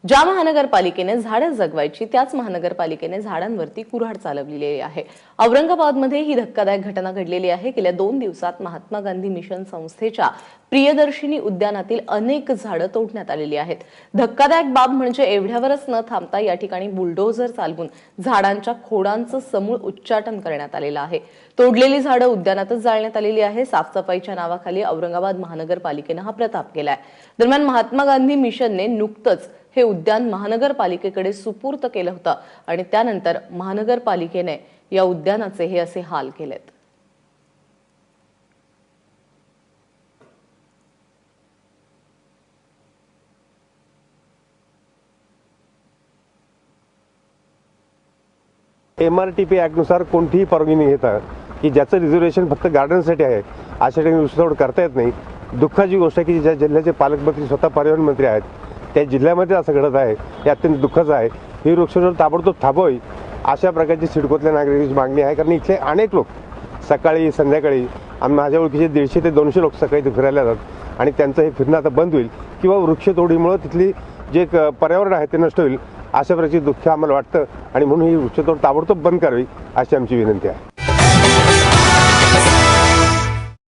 ज्या महानगरपालिकेने झाडं जगवायची त्याच महानगरपालिकेने झाडांवरती कुऱ्हाड चालवलेली आहे। औरंगाबादमध्ये ही धक्कादायक घटना घडलेली आहे। गेल्या 2 दिवसात महात्मा गांधी मिशन संस्थेच्या प्रियदर्शिनी उद्यानातील अनेक झाडं तोडण्यात आलेली आहेत। धक्कादायक बाब म्हणजे एवढ्यावरच न थांबता या ठिकाणी बुलडोझर चालवून झाडांच्या खोडांचं समूळ उच्चाटन करण्यात आलेलं आहे। तोडलेली झाडं उद्यानातच जाळण्यात आलेली आहे। साफसफाईच्या नावाखाली औरंगाबाद महानगरपालिकेने हा प्रताप केलाय। दरम्यान महात्मा गांधी मिशनने नुकतंच हे उद्यान महानगरपालिकेकडे सुपूर्त केलं होतं आणि त्यानंतर महानगरपालिकेने या उद्यानाचे हे असे हाल केलेत। MRTP ॲक्टनुसार कोणतीही परवानगी घेता की ज्याचं रिझर्वेशन फक्त गार्डनसाठी आहे अशा ठिकाणी नुसतं करता येत नाही। दुःखाची गोष्ट आहे की ज्या जिल्ह्याचे पालकमंत्री स्वतः पर्यावरण मंत्री आहेत त्या जिल्ह्यामध्ये असं घडत आहे, हे अत्यंत दुःखाचं आहे। ही वृक्षतोड ताबडतोब थांबवावी अशा प्रकारची सिडकोतल्या नागरिकांची मागणी आहे। कारण इथले अनेक लोक सकाळी संध्याकाळी माझ्या ओळखीचे 150 ते 200 लोक सकाळी इथे फिरायला जातात आणि त्यांचं हे फिरणं आता बंद होईल किंवा वृक्षतोडीमुळे तिथली जे पर्यावरण आहे ते नष्ट होईल अशा प्रकारची दुःख आम्हाला वाटतं आणि म्हणून ही वृक्षतोड ताबडतोब बंद करावी अशी आमची विनंती आहे।